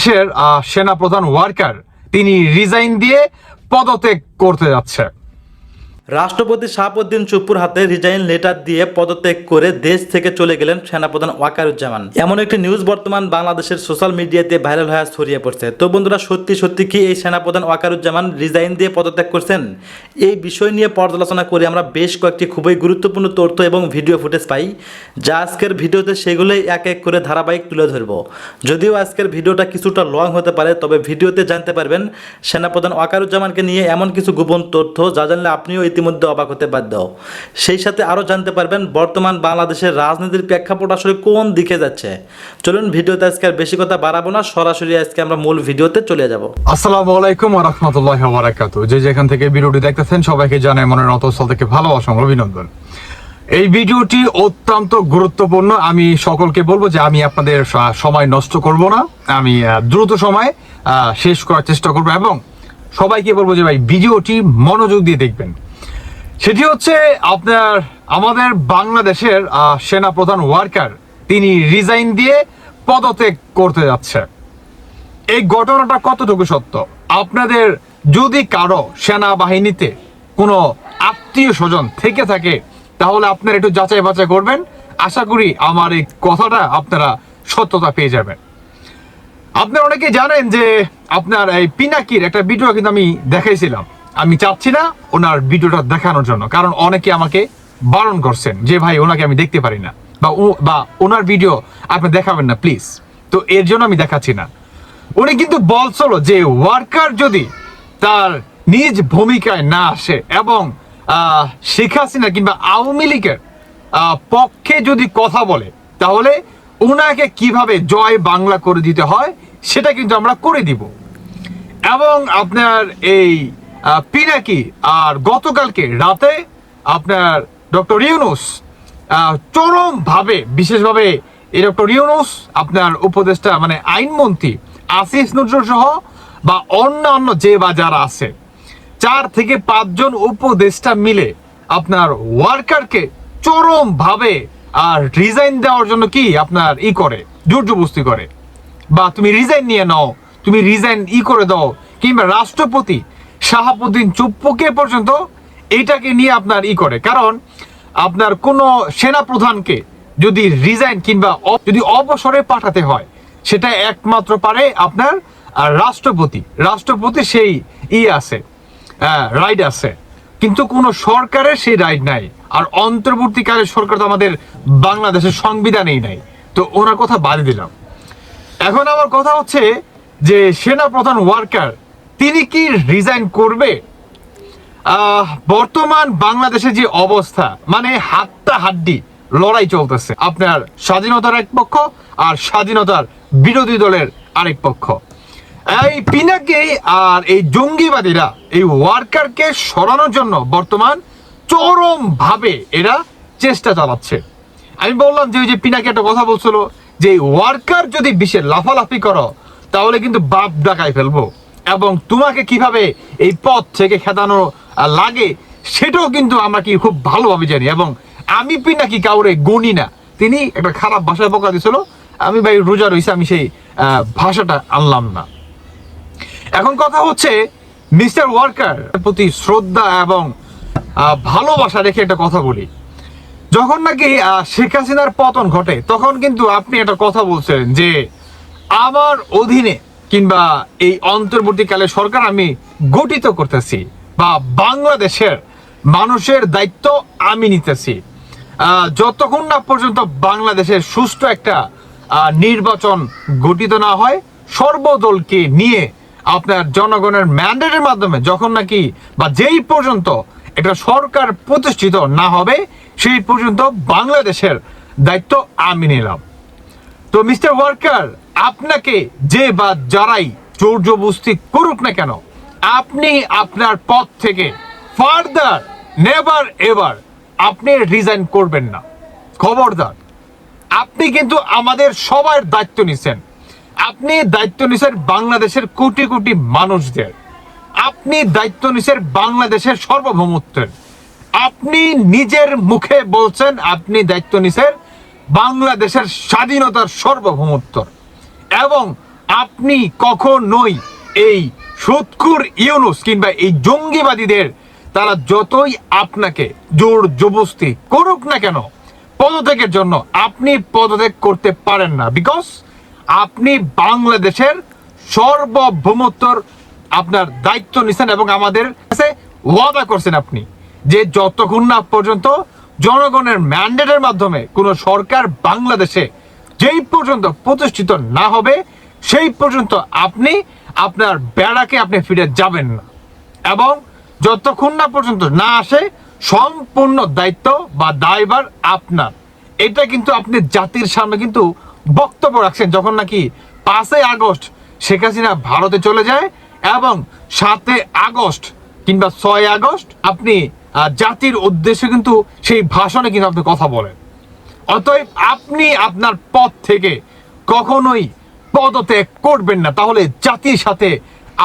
বাংলাদেশের সেনাপ্রধান ওয়ার্কার তিনি রিজাইন দিয়ে পদত্যাগ করতে যাচ্ছে। রাষ্ট্রপতি শাহাবুদ্দিন চুপ্পুর হাতে রিজাইন লেটার দিয়ে পদত্যাগ করে দেশ থেকে চলে গেলেন সেনাপ্রধান ওয়াকারুজ্জামান। এমন একটি নিউজ বর্তমান বাংলাদেশের সোশ্যাল মিডিয়াতে ভাইরাল হয়ে ছড়িয়ে পড়ছে। তো বন্ধুরা, সত্যি কি এই সেনাপ্রধান ওয়াকারুজ্জামান রিজাইন দিয়ে পদত্যাগ করছেন? এই বিষয় নিয়ে পর্যালোচনা করে আমরা বেশ কয়েকটি খুবই গুরুত্বপূর্ণ তথ্য এবং ভিডিও ফুটেজ পাই, যা আজকের ভিডিওতে সেগুলোই এক এক করে ধারাবাহিক তুলে ধরব। যদিও আজকের ভিডিওটা কিছুটা লং হতে পারে, তবে ভিডিওতে জানতে পারবেন সেনাপ্রধান ওয়াকারুজ্জামানকে নিয়ে এমন কিছু গোপন তথ্য যা জানলে আপনিও ইতিমধ্যে অবাক হতে বাধ্য। সেই সাথে আরও জানতে পারবেন বর্তমান বাংলাদেশের রাজনীতির প্রেক্ষাপট আসলে কোন দিকে যাচ্ছে। চলুন ভিডিওতে আজকে আর বেশি কথা বাড়াবো না, সরাসরি আজকে আমরা মূল ভিডিওতে চলে যাব। আসসালামু আলাইকুম ওয়া রাহমাতুল্লাহি ওয়া বারাকাতুহু। যে যেখান থেকে ভিডিওটি দেখতেছেন সবাইকে জানাই মনের অন্তঃস্থল থেকে ভালোবাসা ও অভিনন্দন। এই ভিডিওটি অত্যন্ত গুরুত্বপূর্ণ। আমি সকলকে বলবো যে আমি আপনাদের সময় নষ্ট করব না, আমি দ্রুত সময় শেষ করার চেষ্টা করব এবং সবাইকে বলবো যে ভাই ভিডিওটি মনোযোগ দিয়ে দেখবেন। সেটি হচ্ছে আমাদের বাংলাদেশের সেনাপ্রধান ওয়ার্কার তিনি রিজাইন দিয়ে পদত্যাগ করতে যাচ্ছে। এই ঘটনাটা কতটুকু সত্য? আপনাদের যদি কারো সেনাবাহিনীতে কোনো আত্মীয় স্বজন থেকে থাকে তাহলে আপনারা একটু যাচাই বাছাই করবেন। আশা করি আমার এই কথাটা আপনারা সত্যতা পেয়ে যাবেন। আপনারা অনেকে জানেন যে আপনার এই পিনাকির একটা ভিডিও কিন্তু আমি দেখাইছিলাম। আমি চাচ্ছি না ওনার ভিডিওটা দেখানোর জন্য, কারণ অনেকে আমাকে বারণ করছেন যে ভাই ওনাকে আমি দেখতে পারি না, বা ওনার ভিডিও আপনি দেখাবেন না প্লিজ। তো এর জন্য আমি দেখাচ্ছি না। উনি কিন্তু বলছিল যে ওয়ার্কার যদি তার নিজ ভূমিকায় না আসে এবং শেখ হাসিনা কিংবা আওয়ামী লীগের পক্ষে যদি কথা বলে তাহলে ওনাকে কিভাবে জয় বাংলা করে দিতে হয় সেটা কিন্তু আমরা করে দিব। এবং আপনার এই পিনাকি আর গতকালকে রাতে আপনার ডক্টর ইউনূস চরমভাবে, বিশেষভাবে এই ডক্টর ইউনূস আপনার উপদেষ্টা মানে আইনমন্ত্রী আসিফ নজরুল সহ বা অন্যান্য যে বা যারা আছে 4 থেকে 5 জন উপদেষ্টা মিলে আপনার ওয়ার্কারকে চরমভাবে রিজাইন দেওয়ার জন্য কি আপনার করে জোরজবস্তি করে, বা তুমি রিজাইন নিয়ে নাও, তুমি রিজাইন করে দাও, কিংবা রাষ্ট্রপতি শাহাবুদ্দিন চুপ্পুকে পর্যন্ত এটাকে নিয়ে আপনার করে। কারণ আপনার কোনো সেনাপ্রধানকে যদি রিজাইন কিংবা যদি অবসরে পাঠাতে হয় সেটা একমাত্র পারে আপনার রাষ্ট্রপতি সেই আছে, রাইট আছে, কিন্তু কোনো সরকারের সেই রাইট নাই। আর অন্তর্বর্তীকালে সরকার তো আমাদের বাংলাদেশের সংবিধানেই নাই। তো ওনার কথা বাদে দিলাম। এখন আমার কথা হচ্ছে যে সেনাপ্রধান ওয়ার্কার তিনি কি রিজাইন করবে? বর্তমান বাংলাদেশের যে অবস্থা, মানে হাড্ডি লড়াই চলতেছে। আপনার স্বাধীনতার এক পক্ষ আর স্বাধীনতার বিরোধী দলের আরেক পক্ষ। এই পিনাকি আর এই জঙ্গিবাদীরা এই ওয়ার্কারকে সরানোর জন্য বর্তমান চরম ভাবে এরা চেষ্টা চালাচ্ছে। আমি বললাম যে ওই যে পিনাকি একটা কথা বলছিল যে ওয়ার্কার যদি বিশ্বে লাফালাফি করো তাহলে কিন্তু বাপ ডাকাই ফেলবো, এবং তোমাকে কিভাবে এই পথ থেকে খেদানো লাগে সেটাও কিন্তু আমরা কি খুব ভালোভাবে জানি। এবং আমি পিনাকি কাউরে গণি না, তিনি একটা খারাপ ভাষায় বকা দিয়েছিল, আমি ভাই রোজা রয়েছে, আমি সেই ভাষাটা আনলাম না। এখন কথা হচ্ছে মিস্টার ওয়ার্কার প্রতি শ্রদ্ধা এবং ভালোবাসা রেখে একটা কথা বলি। যখন নাকি শেখ হাসিনার পতন ঘটে তখন কিন্তু আপনি একটা কথা বলছেন যে আমার অধীনে কিংবা এই অন্তর্বর্তীকালে সরকার আমি গঠিত করতেছি, বা বাংলাদেশের মানুষের দায়িত্ব আমি নিতেছি। যতক্ষণ না পর্যন্ত বাংলাদেশের সুষ্ঠু একটা নির্বাচন গঠিত না হয়, সর্বদলকে নিয়ে আপনার জনগণের ম্যান্ডেটের মাধ্যমে যখন নাকি বা যেই পর্যন্ত একটা সরকার প্রতিষ্ঠিত না হবে সেই পর্যন্ত বাংলাদেশের দায়িত্ব আমি নিলাম। তো মিস্টার ওয়ার্কার, আপনাকে যে বা যারাই জোরজবস্তি করুক না কেন, আপনি আপনার পদ থেকে ফার্দার নেভার এভার আপনি রিজাইন করবেন না। খবরদার। আপনি কিন্তু আমাদের সবার দায়িত্ব নিছেন। আপনি দায়িত্ব নিছেন বাংলাদেশের কোটি কোটি মানুষদের। আপনি দায়িত্ব নিছেন বাংলাদেশের সার্বভৌমত্বের। আপনি নিজের মুখে বলছেন আপনি দায়িত্ব নিছেন বাংলাদেশের স্বাধীনতার সার্বভৌমত্ব। এবং আপনি কখনোই এই সুৎখুর ইউনূস কিংবা এই জঙ্গিবাদীদের তারা যতই আপনাকে জোর জবরদস্তি করুক না কেন পদত্যাগের জন্য, আপনি পদত্যাগ করতে পারেন না। বিকজ আপনি বাংলাদেশের সার্বভৌমত্বর আপনার দায়িত্ব নিছেন এবং আমাদের কাছে ওয়াদা করছেন আপনি যে যতক্ষণ না পর্যন্ত জনগণের ম্যান্ডেটের মাধ্যমে কোনো সরকার বাংলাদেশে যেই পর্যন্ত প্রতিষ্ঠিত না হবে সেই পর্যন্ত আপনি আপনার বেড়াকে আপনি ফিরে যাবেন না, এবং যতক্ষণ না পর্যন্ত না আসে সম্পূর্ণ দায়িত্ব বা দায়ভার আপনার। এটা কিন্তু আপনি জাতির সামনে কিন্তু বক্তব্য রাখছেন যখন নাকি 5ই আগস্ট শেখ হাসিনা ভারতে চলে যায় এবং 7ই আগস্ট কিংবা 6ই আগস্ট আপনি জাতির উদ্দেশ্যে কিন্তু সেই ভাষণে কিন্তু আপনি কথা বলেন। অতএব আপনি আপনার পদ থেকে কখনোই পদত্যাগ করবেন না, তাহলে জাতির সাথে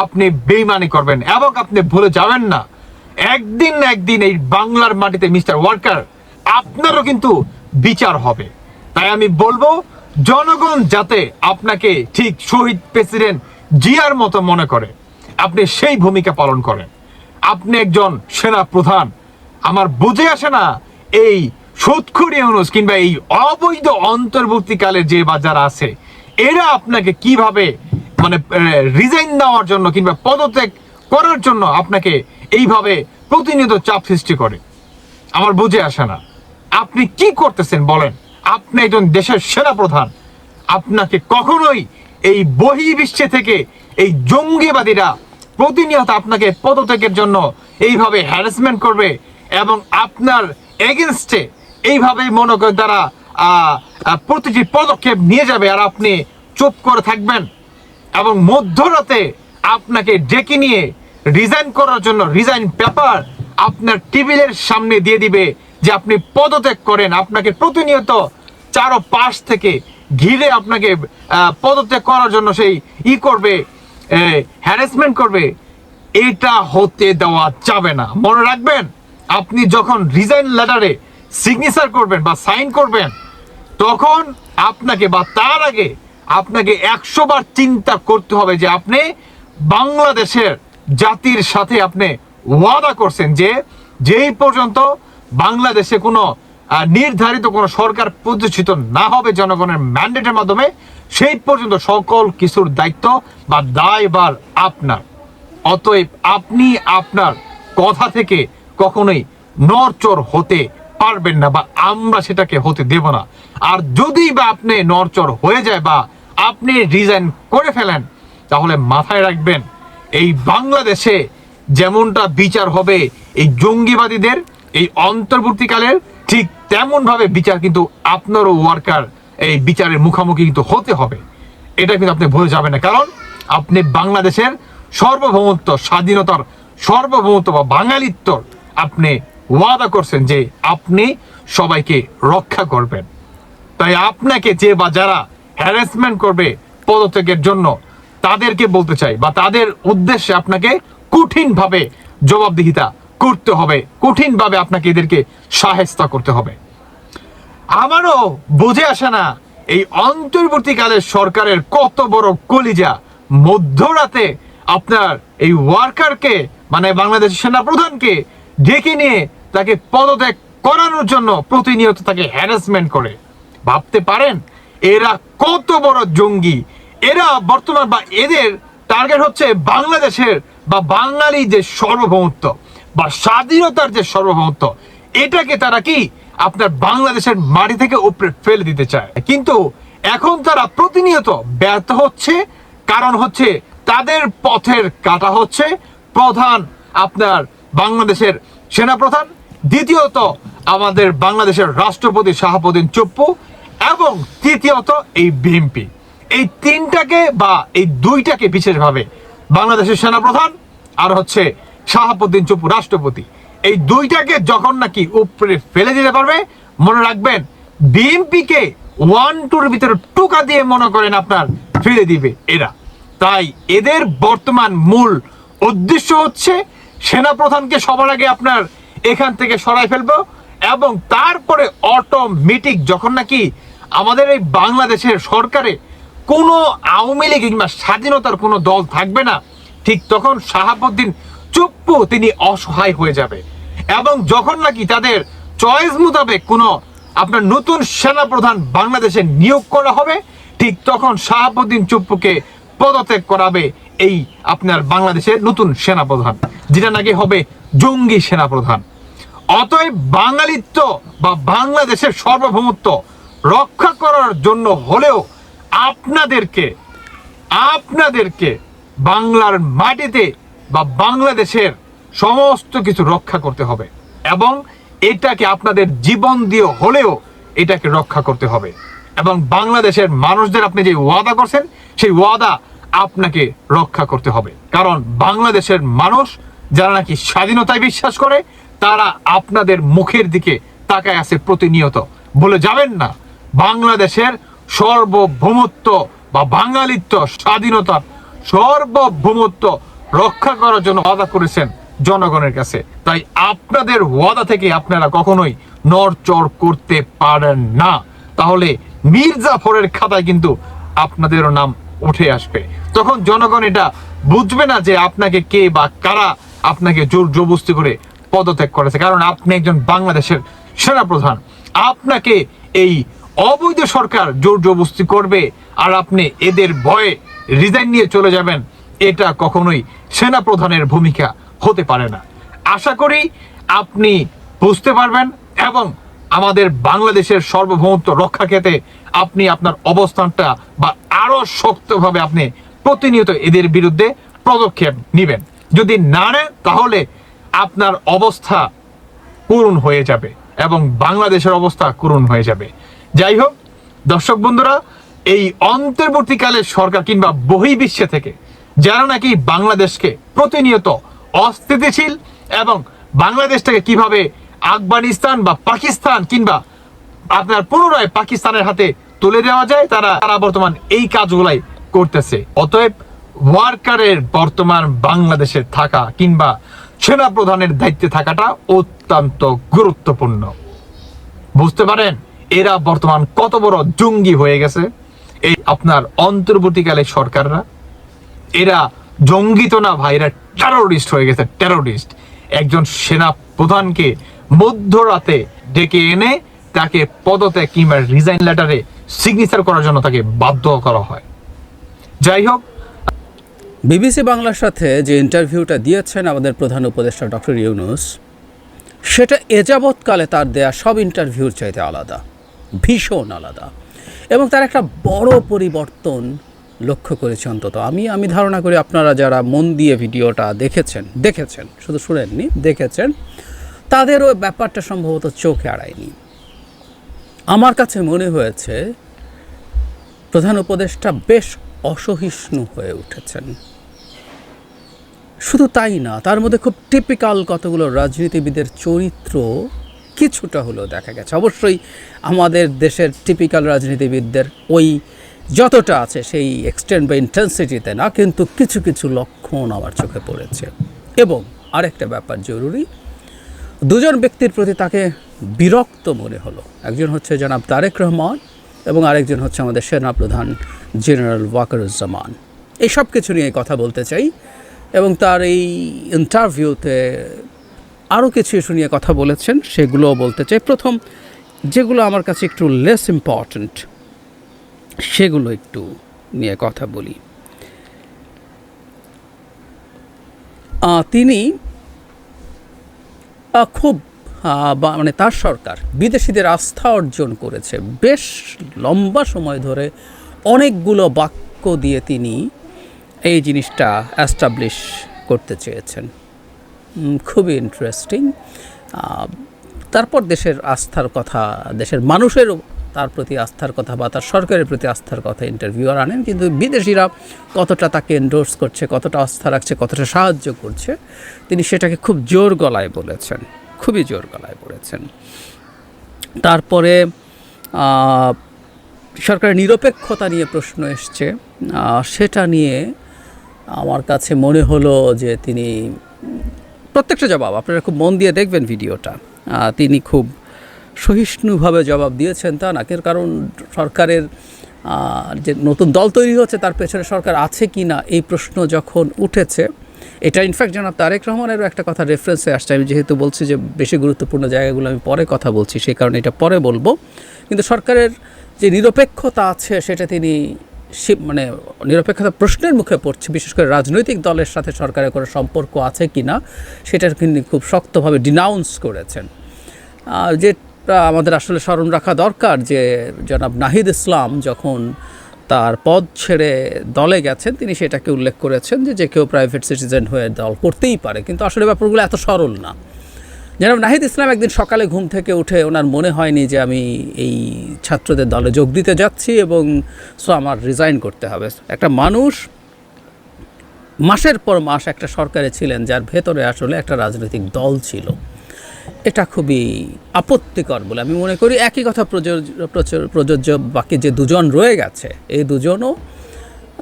আপনি বেইমানি করবেন এবং আপনি ভুলে যাবেন না একদিন না একদিন এই বাংলার মাটিতে মিস্টার ওয়াকার আপনারও কিন্তু বিচার হবে। তাই আমি বলবো জনগণ যাতে আপনাকে ঠিক শহীদ প্রেসিডেন্ট জিয়ার মতো মনে করে আপনি সেই ভূমিকা পালন করেন। আপনি একজন সেনা প্রধান, আমার বুঝে আসে না এই সুৎখুর ইউনূস কিংবা এই অবৈধ অন্তর্বর্তীকালে যে যারা আছে এরা আপনাকে কিভাবে মানে রিজাইন দেওয়ার জন্য কিংবা পদত্যাগ করার জন্য আপনাকে এইভাবে প্রতিনিয়ত চাপ সৃষ্টি করে, আমার বুঝে আসে না। আপনি কি করতেছেন বলেন? আপনি একজন দেশের সেনা প্রধান, আপনাকে কখনোই এই বহির্বিশ্বে থেকে এই জঙ্গিবাদীরা প্রতিনিয়ত আপনাকে পদত্যাগের জন্য এইভাবে হ্যারাসমেন্ট করবে এবং আপনার এগেনস্টে এইভাবে মনে করেন তারা প্রতিটি পদক্ষেপ নিয়ে যাবে আর আপনি চুপ করে থাকবেন এবং মধ্যরাতে আপনাকে ডেকে নিয়ে রিজাইন করার জন্য রিজাইন পেপার আপনার টেবিলের সামনে দিয়ে দিবে যে আপনি পদত্যাগ করেন। আপনাকে প্রতিনিয়ত চারপাশ থেকে ঘিরে আপনাকে পদত্যাগ করার জন্য সেই করবে, হ্যারাসমেন্ট করবে। এটা হতে দেওয়া যাবে না। মনে রাখবেন আপনি যখন রিজাইন লেটারে সিগনেচার করবেন বা সাইন করবেন তখন আপনাকে বা তার আগে আপনাকে 100 বার চিন্তা করতে হবে যে আপনি বাংলাদেশের জাতির সাথে আপনি ওয়াদা করছেন যে যেই পর্যন্ত বাংলাদেশে কোনো নির্ধারিত কোনো সরকার প্রতিষ্ঠিত না হবে জনগণের ম্যান্ডেটের মাধ্যমে সেই পর্যন্ত সকল কিছুর দায়িত্ব বা দায়ভার আপনার। অতএব আপনি আপনার কথা থেকে কখনোই নড়চড় হতে পারবেন না বা আমরা সেটাকে হতে দেব না। আর যদি বা আপনি নড়চড় হয়ে যায় বা আপনি রিজাইন করে ফেলেন তাহলে মাথায় রাখবেন এই বাংলাদেশে যেমনটা বিচার হবে এই জঙ্গিবাদীদের এই অন্তর্বর্তীকালের ঠিক তেমন ভাবে বিচার কিন্তু আপনারও ওয়ার্কার এই বিচারের মুখোমুখি কিন্তু হতে হবে। এটা কিন্তু আপনি ভুলে যাবেন না, কারণ আপনি বাংলাদেশের সার্বভৌমত্ব স্বাধীনতার সার্বভৌমত্ব বা বাঙালিত্বর আপনি ওয়াদা করছেন যে আপনি সবাইকে রক্ষা করবেন। তাই আপনাকে যে বা যারা হ্যারাসমেন্ট করবে পদত্যাগের জন্য তাদেরকে বলতে চাই বা তাদের উদ্দেশ্যে আপনাকে কঠিনভাবে জবাবদিহিতা করতে হবে, কঠিনভাবে আপনাকে এদেরকে সাহায্য করতে হবে। আমারও বুঝে আসে না এই অন্তর্বর্তীকালের সরকারের কত বড় কলিজা মধ্যরাতে আপনার এই ওয়ার্কারকে মানে বাংলাদেশের সেনা প্রধানকে ডেকে নিয়ে তাকে পদত্যাগ করানোর জন্য প্রতিনিয়ত তাকে হ্যারাসমেন্ট করে। ভাবতে পারেন এরা কত বড় জঙ্গি। এরা বর্তমান বা এদের টার্গেট হচ্ছে বাংলাদেশের বা বাঙালি যে সার্বভৌমত্ব বা স্বাধীনতার যে সার্বভৌমত্ব এটাকে তারা কি আপনার বাংলাদেশের মাটি থেকে উপরে ফেলে দিতে চায়। কিন্তু এখন তারা প্রতিনিয়ত ব্যর্থ হচ্ছে, কারণ হচ্ছে তাদের পথের কাটা হচ্ছে প্রধান আপনার বাংলাদেশের সেনাপ্রধান, দ্বিতীয়ত আমাদের বাংলাদেশের রাষ্ট্রপতি শাহাবুদ্দিন চুপ্পু এবং তৃতীয়ত এই বিএনপি। এই তিনটাকে বা এই দুইটাকে বিশেষভাবে বাংলাদেশের সেনাপ্রধান আর হচ্ছে শাহাবুদ্দিন চুপ্পু রাষ্ট্রপতি, এই দুইটাকে যখন নাকি উপরে ফেলে দিতে পারবে মনে রাখবেন বিএনপিকে 1-2 ভিতরে টুকা দিয়ে মনে করেন আপনার ফেলে দিবে এরা। তাই এদের বর্তমান মূল উদ্দেশ্য হচ্ছে সেনাপ্রধানকে সবার আগে আপনার এখান থেকে সরাই ফেলবো এবং তারপরে অটোমেটিক যখন নাকি আমাদের এই বাংলাদেশের সরকারে কোনো আওয়ামী লীগ কিংবা স্বাধীনতার কোনো দল থাকবে না, ঠিক তখন শাহাবুদ্দিন চুপ্পু তিনি অসহায় হয়ে যাবে। এবং যখন নাকি তাদের চয়েস মোতাবেক কোনো আপনার নতুন সেনাপ্রধান বাংলাদেশে নিয়োগ করা হবে, ঠিক তখন শাহাবুদ্দিন চুপ্পুকে পদত্যাগ করাবে এই আপনার বাংলাদেশের নতুন সেনাপ্রধান, যেটা নাকি হবে জঙ্গি সেনাপ্রধান। অতএব বাঙালিত্ব বা বাংলাদেশের সার্বভৌমত্ব রক্ষা করার জন্য হলেও আপনাদেরকে বাংলার মাটিতে বা বাংলাদেশের সমস্ত কিছু রক্ষা করতে হবে, এবং এটাকে আপনাদের জীবন দিয়ে হলেও এটাকে রক্ষা করতে হবে। এবং বাংলাদেশের মানুষদের আপনি যে ওয়াদা করছেন সেই ওয়াদা আপনাকে রক্ষা করতে হবে। কারণ বাংলাদেশের মানুষ যারা নাকি স্বাধীনতায় বিশ্বাস করে, তারা আপনাদের মুখের দিকে তাকায় আছে প্রতিনিয়ত। বলে যাবেন না বাংলাদেশের সার্বভৌমত্ব বা বাঙালিত্ব, স্বাধীনতা, সার্বভৌমত্ব রক্ষা করার জন্য ওয়াদা করেছেন জনগণের কাছে। তাই আপনাদের ওয়াদা থেকে আপনারা কখনোই নড়চড় করতে পারেন না, তাহলে মীর জাফরের খাতায় কিন্তু আপনাদেরও নাম উঠে আসবে। তখন জনগণ এটা বুঝবে না যে আপনাকে কে বা কারা আপনাকে জোর জবরদস্তি করে পদত্যাগ করেছে, কারণ আপনি একজন বাংলাদেশের সেনাপ্রধান। আপনাকে এই অবৈধ সরকার জোর জবরদস্তি করবে আর আপনি এদের ভয়ে রিজাইন নিয়ে চলে যাবেন, এটা কখনোই সেনাপ্রধানের ভূমিকা হতে পারে না। আশা করি আপনি বুঝতে পারবেন এবং আমাদের বাংলাদেশের সার্বভৌমত্ব রক্ষা ক্ষেত্রে আপনি আপনার অবস্থানটা বা আরো শক্তভাবে আপনি প্রতিনিয়ত এদের বিরুদ্ধে পদক্ষেপ নেবেন। যদি না নেন তাহলে আপনার অবস্থা করুণ হয়ে যাবে এবং বাংলাদেশের অবস্থা করুণ হয়ে যাবে। যাই হোক দর্শক বন্ধুরা, এই অন্তর্বর্তীকালের সরকার কিংবা বহির্বিশ্বে থেকে যারা নাকি বাংলাদেশকে প্রতিনিয়ত অস্থিতিশীল এবং বাংলাদেশটাকে কিভাবে আফগানিস্তান বা পাকিস্তান কিংবা আপনার পুনরায় পাকিস্তানের হাতে তুলে দেওয়া যায়, তারা বর্তমান এই কাজগুলাই করতেছে। অতএব ওয়ার্কারের বর্তমান বাংলাদেশে থাকা কিংবা সেনাপ্রধানের দায়িত্বে থাকাটা অত্যন্ত গুরুত্বপূর্ণ। বুঝতে পারেন এরা বর্তমান কত বড় জঙ্গি হয়ে গেছে। এই আপনার অন্তর্বর্তীকালে সরকাররা, এরা জঙ্গি তো না ভাই, এরা টেরোরিস্ট হয়ে গেছে, টেরোরিস্ট। একজন সেনা প্রধানকে মধ্যরাতে ডেকে এনে তাকে পদত্যাগ কিংবা রিজাইন লেটারে সিগনেচার করার জন্য তাকে বাধ্য করা হয়। যাই হোক, বিবিসি বাংলার সাথে যে ইন্টারভিউটা দিয়েছেন আমাদের প্রধান উপদেষ্টা ডক্টর ইউনূস, সেটা এযাবৎকালে তার দেয়া সব ইন্টারভিউর চাইতে আলাদা, ভীষণ আলাদা। এবং তার একটা বড় পরিবর্তন লক্ষ্য করেছি অন্তত আমি ধারণা করি আপনারা যারা মন দিয়ে ভিডিওটা দেখেছেন শুধু শুনেননি, দেখেছেন, তাদেরও ব্যাপারটা সম্ভবত চোখে আড়ায়নি। আমার কাছে মনে হয়েছে প্রধান উপদেষ্টা বেশ অসহিষ্ণু হয়ে উঠেছেন। শুধু তাই না, তার মধ্যে খুব টিপিক্যাল কতগুলো রাজনীতিবিদের চরিত্র কিছুটা হলেও দেখা গেছে। অবশ্যই আমাদের দেশের টিপিক্যাল রাজনীতিবিদদের ওই যতটা আছে সেই এক্সটেন্ট বা ইন্টেন্সিটিতে না, কিন্তু কিছু কিছু লক্ষণ আমার চোখে পড়েছে। এবং আরেকটা ব্যাপার জরুরি, দুজন ব্যক্তির প্রতি তাকে বিরক্ত মনে হলো। একজন হচ্ছে জনাব তারেক রহমান এবং আরেকজন হচ্ছে আমাদের সেনাপ্রধান জেনারেল ওয়াকারুজ্জামান। এই সব কিছু নিয়ে কথা বলতে চাই এবং তার এই ইন্টারভিউতে আরও কিছু ইস্যু নিয়ে কথা বলেছেন, সেগুলোও বলতে চাই। প্রথম যেগুলো আমার কাছে একটু লেস ইম্পর্ট্যান্ট সেগুলো একটু নিয়ে কথা বলি। তিনি খুব মানে তার সরকার বিদেশিদের আস্থা অর্জন করেছে বেশ লম্বা সময় ধরে। অনেকগুলো বাক্য দিয়ে তিনি এই জিনিসটা অ্যাস্টাবলিশ করতে চেয়েছেন, খুবই ইন্টারেস্টিং। তারপর দেশের আস্থার কথা, দেশের মানুষেরও তার প্রতি আস্থার কথা বা তার সরকারের প্রতি আস্থার কথা ইন্টারভিউয়ার আনেন, কিন্তু বিদেশিরা কতটা তাকে এন্ডোর্স করছে, কতটা আস্থা রাখছে, কতটা সাহায্য করছে, তিনি সেটাকে খুব জোর গলায় বলেছেন, খুবই জোর গলায় বলেছেন। তারপরে সরকারের নিরপেক্ষতা নিয়ে প্রশ্ন এসছে, সেটা নিয়ে আমার কাছে মনে হলো যে তিনি প্রত্যেকটা জবাব, আপনারা খুব মন দিয়ে দেখবেন ভিডিওটা, তিনি খুব সহিষ্ণুভাবে জবাব দিয়েছেন তা না, কারণ সরকারের যে নতুন দল তৈরি হচ্ছে তার পেছনে সরকার আছে কি না এই প্রশ্ন যখন উঠেছে, এটা ইনফ্যাক্ট জনাব তারেক রহমানেরও একটা কথা রেফারেন্সে আসছে। আমি যেহেতু বলছি যে বেশি গুরুত্বপূর্ণ জায়গাগুলো আমি পরে কথা বলছি, সেই কারণে এটা পরে বলবো। কিন্তু সরকারের যে নিরপেক্ষতা আছে সেটা তিনি মানে নিরপেক্ষতা প্রশ্নের মুখে পড়ছে, বিশেষ করে রাজনৈতিক দলের সাথে সরকারের কোনো সম্পর্ক আছে কি না সেটার কিন্তু খুব শক্তভাবে ডিনাউন্স করেছেন। যেটা আমাদের আসলে স্মরণ রাখা দরকার যে জনাব নাহিদ ইসলাম যখন তার পদ ছেড়ে দলে গেছেন তিনি সেটাকে উল্লেখ করেছেন যে কেউ প্রাইভেট সিটিজেন হয়ে দল করতেই পারে, কিন্তু আসলে ব্যাপারগুলো এত সরল না। জনাব নাহিদ ইসলাম একদিন সকালে ঘুম থেকে উঠে ওনার মনে হয়নি যে আমি এই ছাত্রদের দলে যোগ দিতে যাচ্ছি এবং আমার রিজাইন করতে হবে। একটা মানুষ মাসের পর মাস একটা সরকারে ছিলেন যার ভেতরে আসলে একটা রাজনৈতিক দল ছিল, এটা খুবই আপত্তিকর বলে আমি মনে করি। একই কথা প্রযোজ্য বাকি যে দুজন রয়ে গেছে, এই দুজনও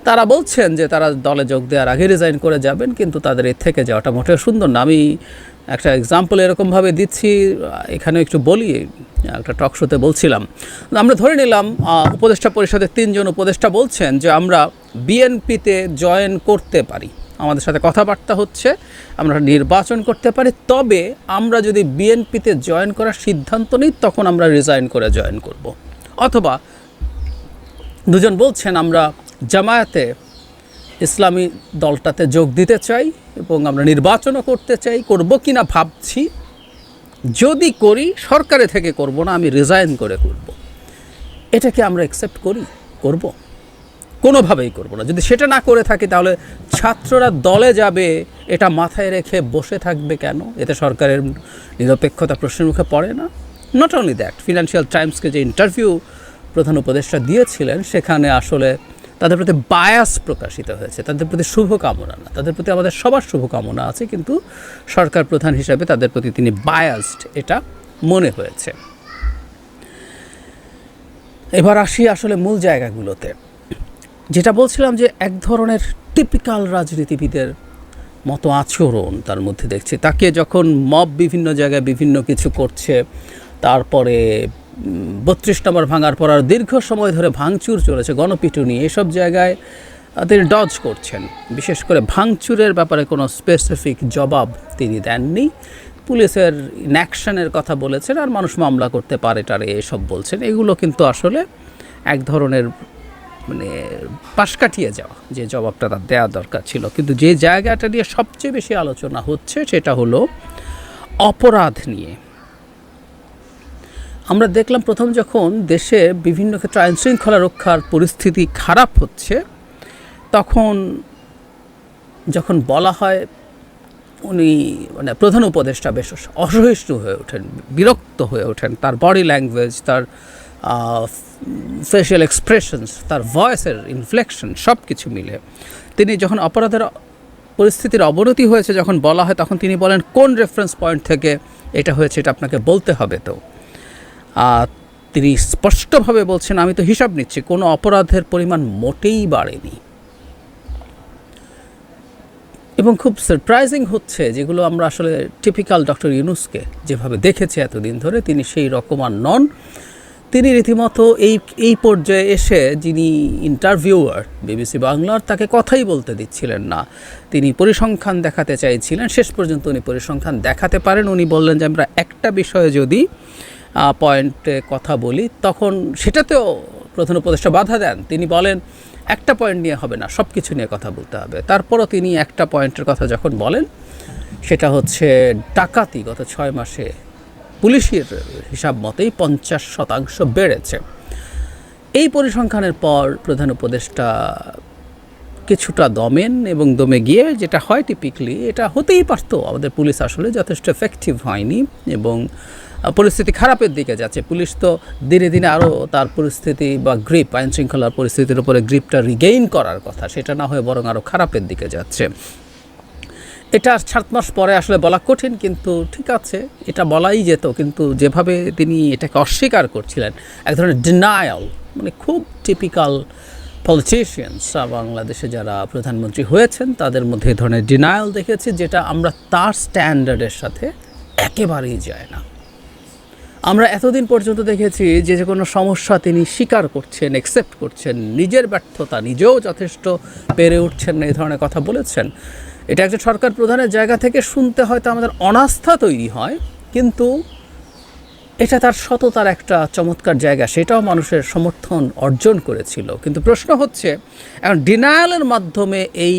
তারা বলছেন যে তারা দলে যোগ দেওয়ার আগে রিজাইন করে যাবেন, কিন্তু তাদের এই থেকে যাওয়াটা মোটেও সুন্দর না। আমি একটা এক্সাম্পল এরকমভাবে দিচ্ছি, এখানে একটু বলি, একটা টক শোতে বলছিলাম, আমরা ধরে নিলাম উপদেষ্টা পরিষদের 3 জন উপদেষ্টা বলছেন যে আমরা বিএনপিতে জয়েন করতে পারি, আমাদের সাথে কথাবার্তা হচ্ছে, আমরা নির্বাচন করতে পারি, তবে আমরা যদি বিএনপিতে জয়েন করার সিদ্ধান্ত নিই তখন আমরা রিজাইন করে জয়েন করব। অথবা দুজন বলছেন আমরা জামায়াতে ইসলামী দলটাতে যোগ দিতে চাই এবং আমরা নির্বাচনও করতে চাই, করব কি না ভাবছি, যদি করি সরকারে থেকে করব না, আমি রিজাইন করে করব। এটাকে আমরা অ্যাকসেপ্ট করব? কোনোভাবেই করব না। যদি সেটা না করে থাকি তাহলে ছাত্ররা দলে যাবে এটা মাথায় রেখে বসে থাকবে কেন? এতে সরকারের নিরপেক্ষতা প্রশ্নের মুখে পড়ে না? নট অনলি দ্যাট, ফিনান্সিয়াল টাইমসকে যে ইন্টারভিউ প্রধান উপদেষ্টা দিয়েছিলেন সেখানে আসলে তাদের প্রতি বায়াস প্রকাশিত হয়েছে, তাদের প্রতি শুভকামনা না, তাদের প্রতি আমাদের সবার শুভকামনা আছে, কিন্তু সরকার প্রধান হিসাবে তাদের প্রতি তিনি বায়াসড, এটা মনে হয়েছে। এবার আসি আসলে মূল জায়গাগুলোতে। যেটা বলছিলাম যে এক ধরনের টিপিক্যাল রাজনীতিবিদের মতো আচরণ তার মধ্যে দেখছি, তাকে যখন মব বিভিন্ন জায়গায় বিভিন্ন কিছু করছে, তারপরে 32 নম্বর ভাঙার পর আর দীর্ঘ সময় ধরে ভাঙচুর চলেছে, গণপিটুনি, এসব জায়গায় তিনি ডজ করছেন। বিশেষ করে ভাঙচুরের ব্যাপারে কোনো স্পেসিফিক জবাব তিনি দেননি, পুলিশের ইনঅ্যাকশনের কথা বলেছেন, আর মানুষ মামলা করতে পারে টারে এসব বলছেন। এগুলো কিন্তু আসলে এক ধরনের মানে পাশ কাটিয়ে যাওয়া, যে জবাবটা তার দেওয়া দরকার ছিল। কিন্তু যে জায়গাটা নিয়ে সবচেয়ে বেশি আলোচনা হচ্ছে সেটা হলো অপরাধ নিয়ে। আমরা দেখলাম প্রথম যখন দেশে বিভিন্ন ক্ষেত্রে আইনশৃঙ্খলা রক্ষার পরিস্থিতি খারাপ হচ্ছে, তখন যখন বলা হয় উনি মানে প্রধান উপদেষ্টা বেশ অসহিষ্ণু হয়ে ওঠেন, বিরক্ত হয়ে ওঠেন, তার বডি ল্যাঙ্গুয়েজ, তার ফেশিয়াল এক্সপ্রেশনস, তার ভয়েসের ইনফ্লেকশন সব কিছু মিলে তিনি যখন অপরাধের পরিস্থিতির অবনতি হয়েছে যখন বলা হয়, তখন তিনি বলেন কোন রেফারেন্স পয়েন্ট থেকে এটা হয়েছে এটা আপনাকে বলতে হবে। তো তিনি স্পষ্টভাবে বলছেন আমি তো হিসাব নিচ্ছি, কোনো অপরাধের পরিমাণ মোটেই বাড়েনি। এবং খুব সারপ্রাইজিং হচ্ছে, যেগুলো আমরা আসলে টিপিক্যাল ডক্টর ইউনূসকে যেভাবে দেখেছি এতদিন ধরে, তিনি সেই রকম আর নন। তিনি রীতিমতো এই পর্যায়ে এসে, যিনি ইন্টারভিউয়ার বিবিসি বাংলার, তাকে কথাই বলতে দিচ্ছিলেন না। তিনি পরিসংখ্যান দেখাতে চাইছিলেন, শেষ পর্যন্ত উনি পরিসংখ্যান দেখাতে পারেন। উনি বললেন যে আমরা একটা বিষয়ে যদি পয়েন্টে কথা বলি, তখন সেটাতেও প্রধান উপদেষ্টা বাধা দেন। তিনি বলেন একটা পয়েন্ট নিয়ে হবে না, সব কিছু নিয়ে কথা বলতে হবে। তারপরও তিনি একটা পয়েন্টের কথা যখন বলেন, সেটা হচ্ছে ডাকাতি গত 6 মাসে পুলিশের হিসাব মতেই 50% বেড়েছে। এই পরিসংখ্যানের পর প্রধান উপদেষ্টা কিছুটা দমেন এবং দমে গিয়ে, যেটা হয় টিপিক্যালি, এটা হতেই পারতো, আমাদের পুলিশ আসলে যথেষ্ট এফেক্টিভ হয়নি এবং পরিস্থিতি খারাপের দিকে যাচ্ছে। পুলিশ তো দিনে দিনে আরও তার পরিস্থিতি বা গ্রিপ, আইন শৃঙ্খলার পরিস্থিতির উপরে গ্রিপটা রিগেইন করার কথা, সেটা না হয়ে বরং আরও খারাপের দিকে যাচ্ছে। এটা 7 মাস পরে আসলে বলা কঠিন, কিন্তু ঠিক আছে, এটা বলাই যেত। কিন্তু যেভাবে তিনি এটাকে অস্বীকার করছিলেন, এক ধরনের ডিনায়াল, মানে খুব টিপিক্যাল পলিটিশিয়ানস বাংলাদেশে যারা প্রধানমন্ত্রী হয়েছেন তাদের মধ্যে এই ধরনের ডিনায়াল দেখেছি, যেটা আমরা তার স্ট্যান্ডার্ডের সাথে একেবারেই যায় না। আমরা এতদিন পর্যন্ত দেখেছি যে যে কোনো সমস্যা তিনি স্বীকার করছেন, অ্যাকসেপ্ট করছেন, নিজের ব্যর্থতা নিজেও যথেষ্ট পেরে উঠছেন না, এই ধরনের কথা বলেছেন। এটা একজন সরকার প্রধানের জায়গা থেকে শুনতে হয়তো আমাদের অনাস্থা তৈরি হয়, কিন্তু এটা তার সততার একটা চমৎকার জায়গা, সেটাও মানুষের সমর্থন অর্জন করেছিল। কিন্তু প্রশ্ন হচ্ছে এখন ডিনায়ালের মাধ্যমে এই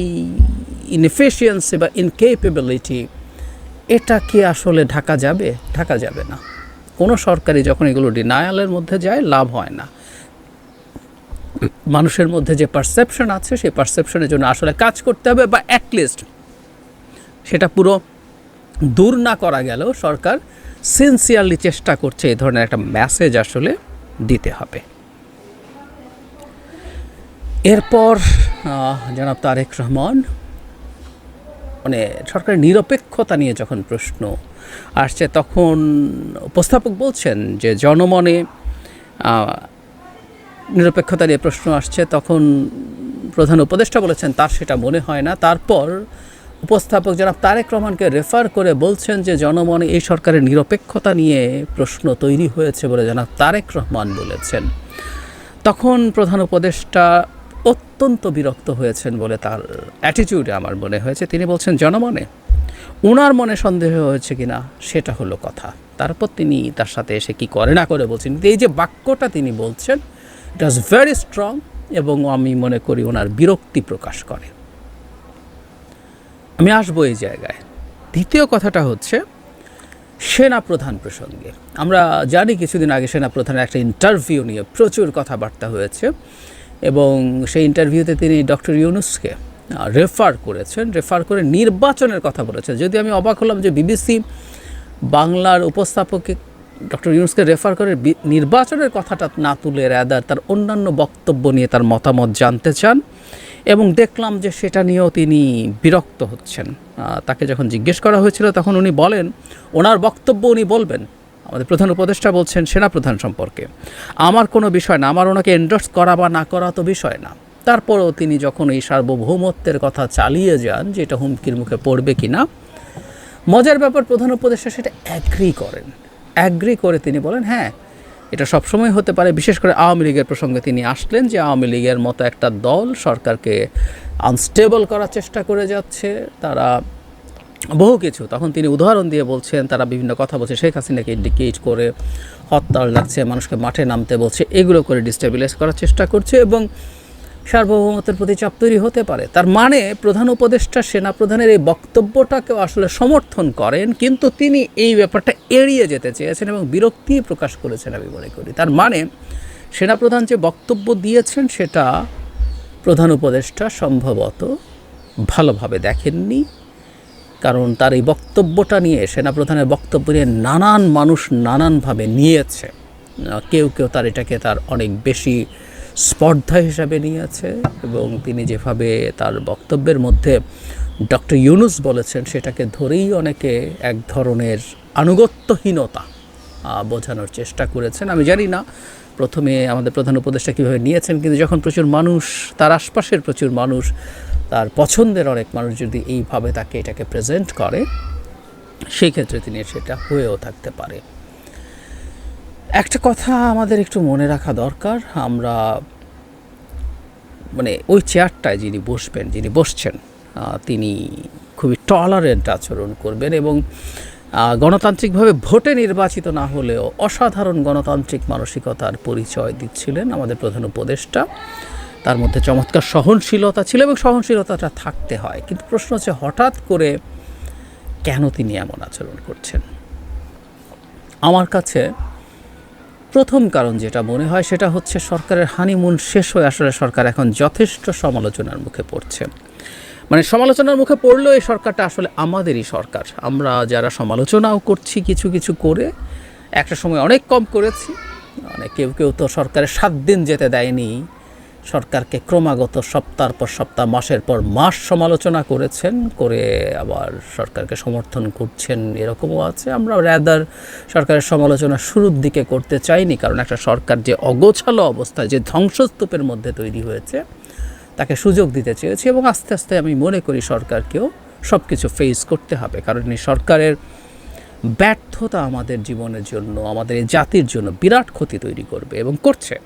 ইনএফিশিয়েন্সি বা ইনকেপেবিলিটি এটা কি আসলে ঢাকা যাবে? ঢাকা যাবে না। কোনো সরকারই যখন এগুলো ডিনায়ালের মধ্যে যায় লাভ হয় না। মানুষের মধ্যে যে পারসেপশন আছে সেই পারসেপশনের জন্য আসলে কাজ করতে হবে, বা অ্যাটলিস্ট সেটা পুরো দূর না করা গেলেও সরকার সিনসিয়ারলি চেষ্টা করছে এই ধরনের একটা মেসেজ আসলে দিতে হবে। এরপর জনাব তারেক রহমান মানে সরকারের নিরপেক্ষতা নিয়ে যখন প্রশ্ন আসছে, তখন উপস্থাপক বলছেন যে জনমনে নিরপেক্ষতা নিয়ে প্রশ্ন আসছে, তখন প্রধান উপদেষ্টা বলেছেন তার সেটা মনে হয় না। তারপর উপস্থাপক জনাব তারেক রহমানকে রেফার করে বলছেন যে জনমনে এই সরকারের নিরপেক্ষতা নিয়ে প্রশ্ন তৈরি হয়েছে বলে জনাব তারেক রহমান বলেছেন। তখন প্রধান উপদেষ্টা অত্যন্ত বিরক্ত হয়েছেন বলে তার অ্যাটিটিউডে আমার মনে হয়েছে। তিনি বলছেন জনমনে, ওনার মনে সন্দেহ হয়েছে কিনা সেটা হলো কথা, তারপর তিনি তার সাথে এসে কি করে না করে বলছেন। কিন্তু এই যে বাক্যটা তিনি বলছেন ইট ওয়াজ ভেরি স্ট্রং, এবং আমি মনে করি ওনার বিরক্তি প্রকাশ করে। আমি আসবো এই জায়গায়। দ্বিতীয় কথাটা হচ্ছে সেনাপ্রধান প্রসঙ্গে। আমরা জানি কিছুদিন আগে সেনাপ্রধানের একটা ইন্টারভিউ নিয়ে প্রচুর কথাবার্তা হয়েছে, এবং সেই ইন্টারভিউতে তিনি ডক্টর ইউনূসকে রেফার করেছেন, রেফার করে নির্বাচনের কথা বলেছেন। যদি আমি অবাক হলাম যে বিবিসি বাংলার উপস্থাপককে ডক্টর ইউনূসকে রেফার করে নির্বাচনের কথাটা না তুলে রাদার তার অন্যান্য বক্তব্য নিয়ে তার মতামত জানতে চান, এবং দেখলাম যে সেটা নিয়েও তিনি বিরক্ত হচ্ছেন। তাকে যখন জিজ্ঞেস করা হয়েছিল তখন উনি বলেন ওনার বক্তব্য উনি বলবেন। আমাদের প্রধান উপদেষ্টা বলছেন সেনাপ্রধান সম্পর্কে আমার কোনো বিষয় না, আমার ওনাকে এন্ডোর্স করা বা না করা তো বিষয় না। তারপরেও তিনি যখন এই সার্বভৌমত্বের কথা চালিয়ে যান যে এটা হুমকির মুখে পড়বে কি না, মজার ব্যাপার প্রধান উপদেষ্টা সেটা অ্যাগ্রি করে তিনি বলেন হ্যাঁ এটা সবসময় হতে পারে। বিশেষ করে আওয়ামী লীগের প্রসঙ্গে তিনি আসলেন যে আওয়ামী লীগের মতো একটা দল সরকারকে আনস্টেবল করার চেষ্টা করে যাচ্ছে, তারা বহু কিছু। তখন তিনি উদাহরণ দিয়ে বলছেন তারা বিভিন্ন কথা বলছে, শেখ হাসিনাকে ইন্ডিকেট করে হরতাল লাগছে, মানুষকে মাঠে নামতে বলছে, এগুলো করে ডিস্টেবিলাইজ করার চেষ্টা করছে এবং সার্বভৌমত্বের প্রতি চাপ তৈরি হতে পারে। তার মানে প্রধান উপদেষ্টা সেনাপ্রধানের এই বক্তব্যটাকেও আসলে সমর্থন করেন, কিন্তু তিনি এই ব্যাপারটা এড়িয়ে যেতে চেয়েছেন এবং বিরক্তি প্রকাশ করেছেন আমি মনে করি। তার মানে সেনাপ্রধান যে বক্তব্য দিয়েছেন সেটা প্রধান উপদেষ্টা সম্ভবত ভালোভাবে দেখেননি, কারণ তার এই বক্তব্যটা নিয়ে সেনাপ্রধানের বক্তব্য নিয়ে নানান মানুষ নানানভাবে নিয়েছে। কেউ তার এটাকে তার অনেক বেশি স্পর্ধা হিসাবে নিয়েছে, এবং তিনি যেভাবে তার বক্তব্যের মধ্যে ডক্টর ইউনূস বলেছেন সেটাকে ধরেই অনেকে এক ধরনের আনুগত্যহীনতা বোঝানোর চেষ্টা করেছেন। আমি জানি না প্রথমে আমাদের প্রধান উপদেষ্টা কীভাবে নিয়েছেন, কিন্তু যখন প্রচুর মানুষ, তার আশপাশের প্রচুর মানুষ, তার পছন্দের অনেক মানুষ যদি এইভাবে তাকে এটাকে প্রেজেন্ট করে, সেই ক্ষেত্রে তিনি সেটা হয়েও থাকতে পারে। একটা কথা আমাদের একটু মনে রাখা দরকার, আমরা মানে ওই চেয়ারটায় যিনি বসছেন তিনি খুবই টলারেন্ট আচরণ করবেন, এবং গণতান্ত্রিকভাবে ভোটে নির্বাচিত না হলেও অসাধারণ গণতান্ত্রিক মানসিকতার পরিচয় দিচ্ছিলেন আমাদের প্রধান উপদেষ্টা। তার মধ্যে চমৎকার সহনশীলতা ছিল, এবং সহনশীলতাটা থাকতে হয়। কিন্তু প্রশ্ন হচ্ছে হঠাৎ করে কেন তিনি এমন আচরণ করছেন। আমার কাছে প্রথম কারণ যেটা মনে হয় সেটা হচ্ছে সরকারের হানিমুন শেষ হয়ে আসলে সরকার এখন যথেষ্ট সমালোচনার মুখে পড়ছে। মানে সমালোচনার মুখে পড়লেও এই সরকারটা আসলে আমাদেরই সরকার। আমরা যারা সমালোচনাও করছি কিছু কিছু করে, একটা সময় অনেক কম করেছি, মানে কেউ তো সরকারের 7 দিন যেতে দেয়নি, সরকারকে ক্রমাগত সপ্তাহ পর সপ্তাহ, মাসের পর মাস সমালোচনা করেছেন, করে আবার সরকারকে সমর্থন করছেন, এরকমও আছে। আমরা রাদার সরকারের সমালোচনা শুরুর দিকে করতে চাইনি, কারণ একটা সরকার যে অগোছালো অবস্থায়, যে ধ্বংসস্তূপের মধ্যে তৈরি হয়েছে, তাকে সুযোগ দিতে চেয়েছি, এবং আস্তে আস্তে আমি মনে করি সরকারকেও সব কিছু ফেস করতে হবে। কারণ এই সরকারের ব্যর্থতা আমাদের জীবনের জন্য, আমাদের এই জাতির জন্য বিরাট ক্ষতি তৈরি করবে এবং করছে।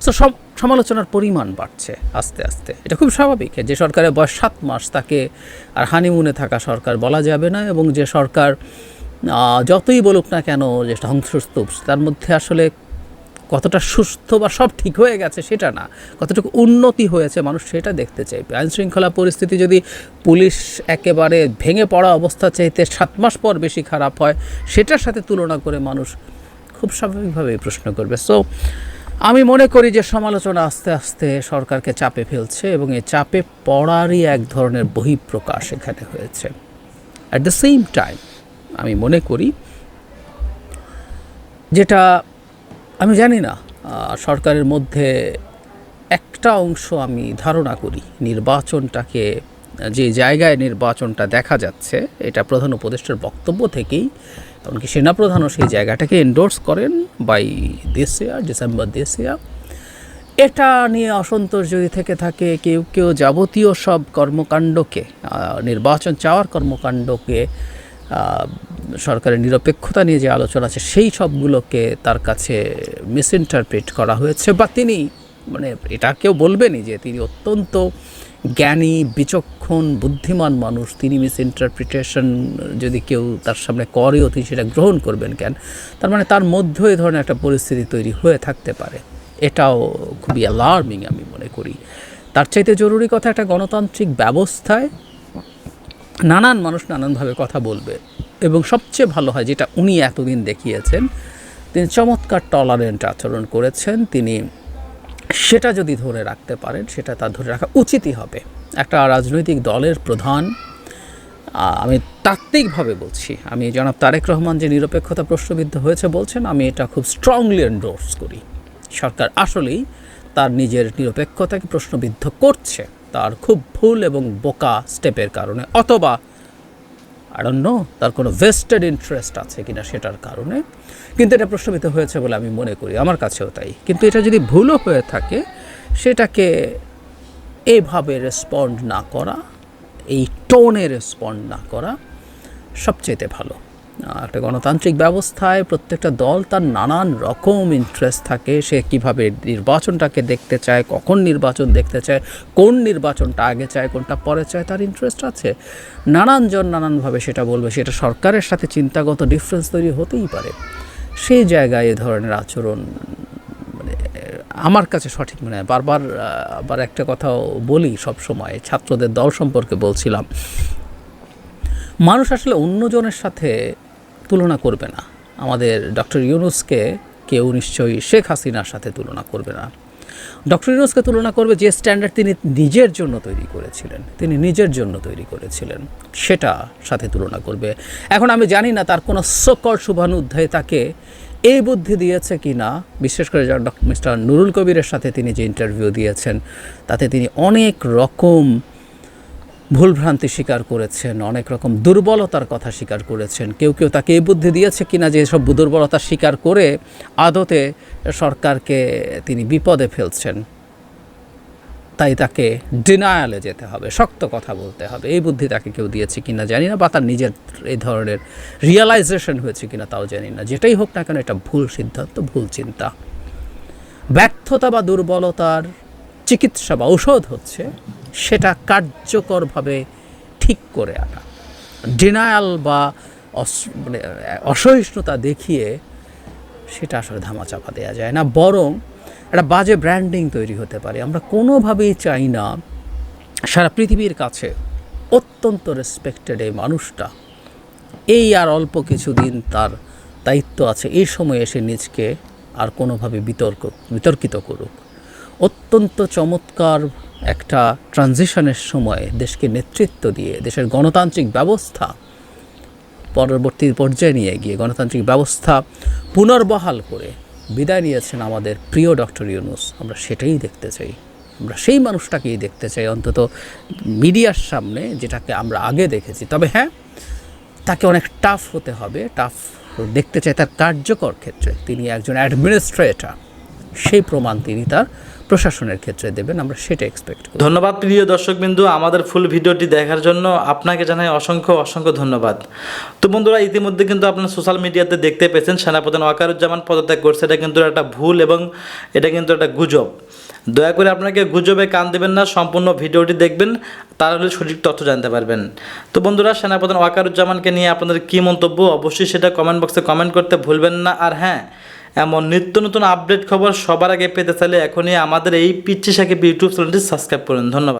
সো সমালোচনার পরিমাণ বাড়ছে আস্তে আস্তে, এটা খুব স্বাভাবিক। যে সরকারের বয়স 7 মাস তাকে আর হানিমুনে থাকা সরকার বলা যাবে না, এবং যে সরকার যতই বলুক না কেন যে ধ্বংসস্তূপ, তার মধ্যে আসলে কতটা সুস্থ বা সব ঠিক হয়ে গেছে সেটা না, কতটুকু উন্নতি হয়েছে মানুষ সেটা দেখতে চাইবে। আইনশৃঙ্খলা পরিস্থিতি যদি পুলিশ একেবারে ভেঙে পড়া অবস্থা চাইতে 7 মাস পর বেশি খারাপ হয়, সেটার সাথে তুলনা করে মানুষ খুব স্বাভাবিকভাবেই প্রশ্ন করবে। সো আমি মনে করি যে সমালোচনা আস্তে আস্তে সরকারকে চাপে ফেলছে, এবং এই চাপে পড়ারই এক ধরনের বহিঃপ্রকাশ এখানে হয়েছে। অ্যাট দ্য সেম টাইম আমি মনে করি, যেটা আমি জানি না, সরকারের মধ্যে একটা অংশ আমি ধারণা করি নির্বাচনটাকে, যে জায়গায় নির্বাচনটা দেখা যাচ্ছে, এটা প্রধান উপদেষ্টার বক্তব্য থেকেই, এমনকি সেনাপ্রধানও সেই জায়গাটাকে এন্ডোর্স করেন বাই ডিসেম্বর দিস ইয়ার। এটা নিয়ে অসন্তোষ যদি থেকে থাকে, কেউ কেউ যাবতীয় সব কর্মকাণ্ডকে, নির্বাচন চাওয়ার কর্মকাণ্ডকে, সরকারের নিরপেক্ষতা নিয়ে যে আলোচনা আছে সেই সবগুলোকে তার কাছে মিসইন্টারপ্রেট করা হয়েছে, বা তিনি মানে এটা কেউ বলবেনই যে তিনি অত্যন্ত জ্ঞানী, বিচক্ষণ, বুদ্ধিমান মানুষ, তিনি মিসইন্টারপ্রিটেশন যদি কেউ তার সামনে করেও তিনি সেটা গ্রহণ করবেন কেন? তার মানে তার মধ্যে এই ধরনের একটা পরিস্থিতি তৈরি হয়ে থাকতে পারে। এটাও খুবই অ্যালার্মিং আমি মনে করি। তার চাইতে জরুরি কথা, একটা গণতান্ত্রিক ব্যবস্থায় নানান মানুষ নানানভাবে কথা বলবে, এবং সবচেয়ে ভালো হয় যেটা উনি এতদিন দেখিয়েছেন, তিনি চমৎকার টলারেন্ট আচরণ করেছেন। তিনি সেটা যদি ধরে রাখতে পারেন, সেটা তার ধরে রাখা উচিতই হবে। একটা রাজনৈতিক দলের প্রধান, আমি তাত্ত্বিকভাবে বলছি, আমি জনাব তারেক রহমান যে নিরপেক্ষতা প্রশ্নবিদ্ধ হয়েছে বলছেন, আমি এটা খুব স্ট্রংলি এন্ডোর্স করি। সরকার আসলেই তার নিজের নিরপেক্ষতাকে প্রশ্নবিদ্ধ করছে, তার খুব ভুল এবং বোকা স্টেপের কারণে, অথবা আই ডোন্ট নো তার কোনো ভেস্টেড ইন্টারেস্ট আছে কিনা সেটার কারণে, কিন্তু এটা প্রশ্নবিদ্ধ হয়েছে বলে আমি মনে করি, আমার কাছেও তাই। কিন্তু এটা যদি ভুলও হয়ে থাকে, সেটাকে এভাবে রেসপন্ড না করা, এই টোনে রেসপন্ড না করা সবচেয়ে ভালো। একটা গণতান্ত্রিক ব্যবস্থায় প্রত্যেকটা দল তার নানান রকম ইন্টারেস্ট থাকে, সে কীভাবে নির্বাচনটাকে দেখতে চায়, কখন নির্বাচন দেখতে চায়, কোন নির্বাচনটা আগে চায়, কোনটা পরে চায়, তার ইন্টারেস্ট আছে। নানানজন নানানভাবে সেটা বলবে, সেটা সরকারের সাথে চিন্তাগত ডিফারেন্স তৈরি হতেই পারে। সেই জায়গায় এ ধরনের আচরণ মানে আমার কাছে সঠিক মনে হয়। বারবার আবার একটা কথাও বলি, সব সময় ছাত্রদের দল সম্পর্কে বলছিলাম, মানুষ আসলে অন্যজনের সাথে তুলনা করবে না। আমাদের ডক্টর ইউনূসকে কেউ নিশ্চয়ই শেখ হাসিনার সাথে তুলনা করবে না। ডক্টর ইউনূসকে তুলনা করবে যে স্ট্যান্ডার্ড তিনি নিজের জন্য তৈরি করেছিলেন, সেটা সাথে তুলনা করবে। এখন আমি জানি না তার কোনো সকল শুভানুধ্যায়ী তাকে এই বুদ্ধি দিয়েছে কি না। বিশেষ করে মিস্টার নুরুল কবিরের সাথে তিনি যে ইন্টারভিউ দিয়েছেন, তাতে তিনি অনেক রকম ভুলভ্রান্তি স্বীকার করেছেন, অনেক রকম দুর্বলতার কথা স্বীকার করেছেন। কেউ কেউ তাকে এই বুদ্ধি দিয়েছে কিনা যে সব দুর্বলতা স্বীকার করে আদতে সরকারকে তিনি বিপদে ফেলছেন, তাই তাকে ডিনায়ালে যেতে হবে, শক্ত কথা বলতে হবে, এই বুদ্ধি তাকে কেউ দিয়েছে কিনা জানি না, বা তার নিজের এই ধরনের রিয়েলাইজেশন হয়েছে কিনা তাও জানি না। যেটাই হোক না কেন, এটা ভুল সিদ্ধান্ত, ভুল চিন্তা। ব্যর্থতা বা দুর্বলতার চিকিৎসা বা ঔষধ হচ্ছে সেটা কার্যকরভাবে ঠিক করে আনা। ডিনায়াল বা মানে অসহিষ্ণুতা দেখিয়ে সেটা আসলে ধামাচাপা দেওয়া যায় না, বরং একটা বাজে ব্র্যান্ডিং তৈরি হতে পারে। আমরা কোনোভাবেই চাই না সারা পৃথিবীর কাছে অত্যন্ত রেসপেক্টেড এই মানুষটা এই আর অল্প কিছুদিন তার দায়িত্ব আছে, এই সময় এসে নিজকে আর কোনোভাবে বিতর্কিত করুক। অত্যন্ত চমৎকার একটা ট্রানজিশনের সময় দেশকে নেতৃত্ব দিয়ে দেশের গণতান্ত্রিক ব্যবস্থা পরবর্তী পর্যায়ে নিয়ে গিয়ে গণতান্ত্রিক ব্যবস্থা পুনর্বহাল করে বিদায় নিয়েছেন আমাদের প্রিয় ডক্টর ইউনূস। আমরা সেটাই দেখতে চাই, আমরা সেই মানুষটাকেই দেখতে চাই অন্তত মিডিয়ার সামনে, যেটাকে আমরা আগে দেখেছি। তবে হ্যাঁ, তাকে অনেক টাফ হতে হবে, টাফ দেখতে চাই তার কার্যকর ক্ষেত্রে। তিনি একজন অ্যাডমিনিস্ট্রেটর, সেই প্রমাণ তিনি তার প্রশাসনের ক্ষেত্রে দেবেন, আমরা সেটা এক্সপেক্ট করি। ধন্যবাদ প্রিয় দর্শকবিন্দু, আমাদের ফুল ভিডিওটি দেখার জন্য আপনাকে জানাই অসংখ্য অসংখ্য ধন্যবাদ। তো বন্ধুরা, ইতিমধ্যে কিন্তু আপনারা সোশ্যাল মিডিয়াতে দেখতে পেয়েছেন সেনাপ্রধান ওয়াকারুজ্জামান পদত্যাগ করছে। এটা কিন্তু একটা ভুল এবং এটা কিন্তু একটা গুজব। দয়া করে আপনাকে গুজবে কান দেবেন না, সম্পূর্ণ ভিডিওটি দেখবেন, তাহলে সঠিক তথ্য জানতে পারবেন। তো বন্ধুরা, সেনাপ্রধান ওয়াকারুজ্জামানকে নিয়ে আপনাদের কী মন্তব্য অবশ্যই সেটা কমেন্ট বক্সে কমেন্ট করতে ভুলবেন না। আর হ্যাঁ, এমন নিত্য নতুন আপডেট খবর সবার আগে পেতে চাইলে এখনই আমাদের এই পিচ্চি সাকিব ইউটিউব চ্যানেলটি সাবস্ক্রাইব করুন। ধন্যবাদ।